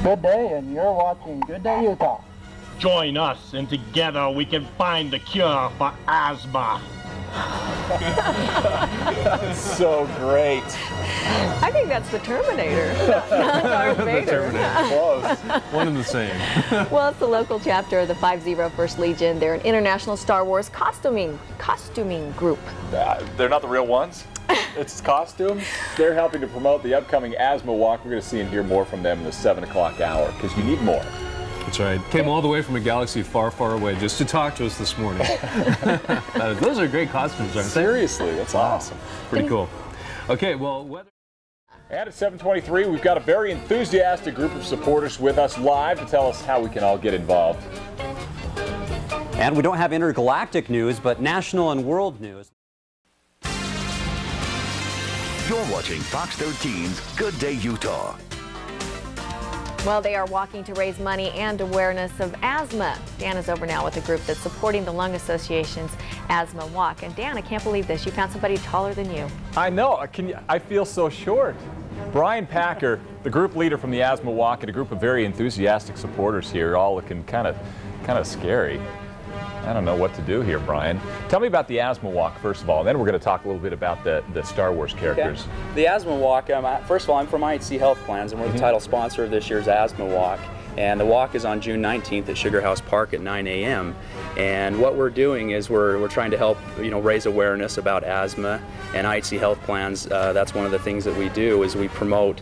Good day, and you're watching Good Day Utah. Join us, and together we can find the cure for asthma. That's so great. I think that's the Terminator. Not Darth Vader. Close. One and the same. Well, it's the local chapter of the 501st Legion. They're an international Star Wars costuming group. They're not the real ones. It's costumes. They're helping to promote the upcoming asthma walk. We're going to see and hear more from them in the 7 o'clock hour, because you need more. That's right. Came all the way from a galaxy far, far away just to talk to us this morning. Those are great costumes, aren't they? Seriously, that's awesome. Pretty cool. Okay, well, weather. And at 7:23, we've got a very enthusiastic group of supporters with us live to tell us how we can all get involved. And we don't have intergalactic news, but national and world news. You're watching Fox 13's Good Day Utah. Well, they are walking to raise money and awareness of asthma. Dan is over now with a group that's supporting the Lung Association's asthma walk. And Dan, I can't believe this. You found somebody taller than you. I know. I feel so short. Brian Packer, the group leader from the asthma walk, and a group of very enthusiastic supporters here, all looking kind of scary. I don't know what to do here, Brian. Tell me about the asthma walk, first of all, and then we're going to talk a little bit about the Star Wars characters. Okay. The asthma walk, first of all, I'm from IHC Health Plans, and we're the title sponsor of this year's asthma walk. And the walk is on June 19th at Sugar House Park at 9 a.m. And what we're doing is we're trying to help, raise awareness about asthma and IHC Health Plans. That's one of the things that we do is we promote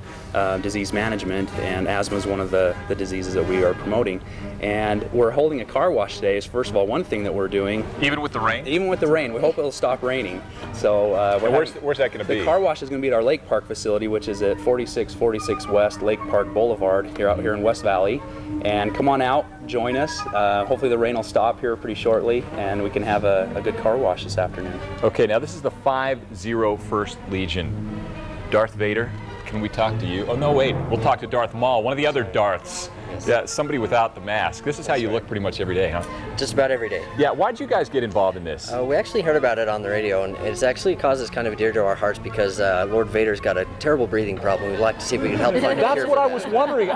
disease management, and asthma is one of the diseases that we are promoting. And we're holding a car wash today is, first of all, one thing that we're doing. Even with the rain? Even with the rain. We hope it'll stop raining. So where's that going to be? The car wash is going to be at our Lake Park facility, which is at 4646 West Lake Park Boulevard out here in West Valley. And come on out, join us. Hopefully the rain will stop here pretty shortly, and we can have a good car wash this afternoon. Okay, now this is the 501st Legion. Darth Vader, can we talk to you? Oh, no, wait. We'll talk to Darth Maul, one of the other Darths. Yes. Yeah, somebody without the mask. This is how you look pretty much every day, huh? Just about every day. Yeah, why'd you guys get involved in this? We actually heard about it on the radio, and it's actually caused us kind of dear to our hearts because Lord Vader's got a terrible breathing problem. We'd like to see if we can help find a cure. That's what I was wondering.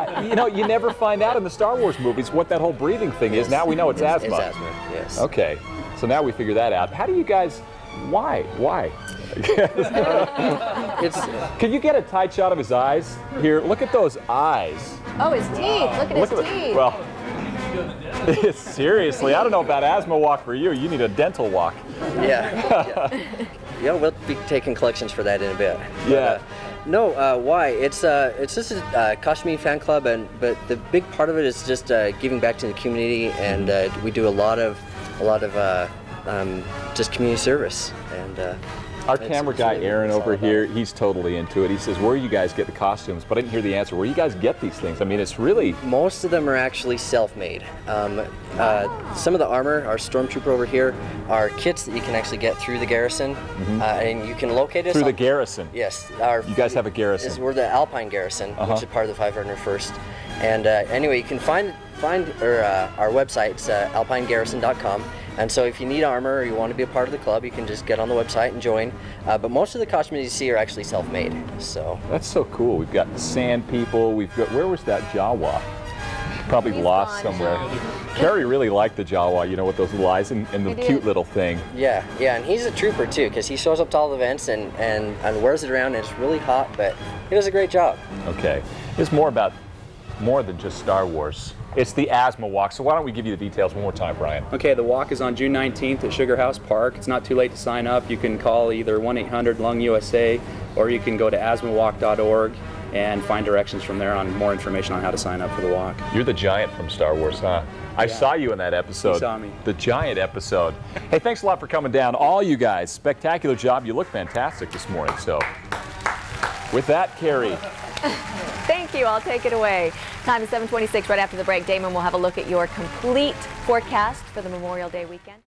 You never find out in the Star Wars movies what that whole breathing thing is. Now we know it's asthma. It's asthma, yes. Okay, so now we figure that out. How do you guys, why? Can you get a tight shot of his eyes? Here, look at those eyes. Oh, his teeth. Look at his teeth. Well, seriously, I don't know about asthma walk for you. You need a dental walk. Yeah. We'll be taking collections for that in a bit. Yeah. Why? It's just a Kashmir fan club, but the big part of it is just giving back to the community, and we do a lot of just community service. And our camera guy Aaron over here, he's totally into it. He says, "Where do you guys get the costumes?" But I didn't hear the answer. Where do you guys get these things? I mean, it's really most of them are actually self-made. Some of the armor, our stormtrooper over here, are kits that you can actually get through the garrison, and you can locate us through the garrison. Yes, you guys have a garrison. We're the Alpine Garrison, which is part of the 501st. And anyway, you can find our website. It's alpinegarrison.com. And so if you need armor or you want to be a part of the club, you can just get on the website and join. But most of the costumes you see are actually self-made. So that's so cool. We've got the sand people. We've got, where was that Jawa? Probably lost somewhere. Carrie really liked the Jawa, with those little eyes and the cute little thing. Yeah, and he's a trooper too, because he shows up to all the events and wears it around, and it's really hot, but he does a great job. Okay, it's more than just Star Wars. It's the asthma walk, so why don't we give you the details one more time, Brian? Okay, the walk is on June 19th at Sugar House Park. It's not too late to sign up. You can call either 1-800-LUNG-USA, or you can go to asthmawalk.org and find directions from there on more information on how to sign up for the walk. You're the giant from Star Wars, huh? Yeah. I saw you in that episode. You saw me. The giant episode. Hey, thanks a lot for coming down. All you guys, spectacular job. You look fantastic this morning, so with that, Carrie. Thank you. I'll take it away. Time is 7:26. Right after the break, Damon will have a look at your complete forecast for the Memorial Day weekend.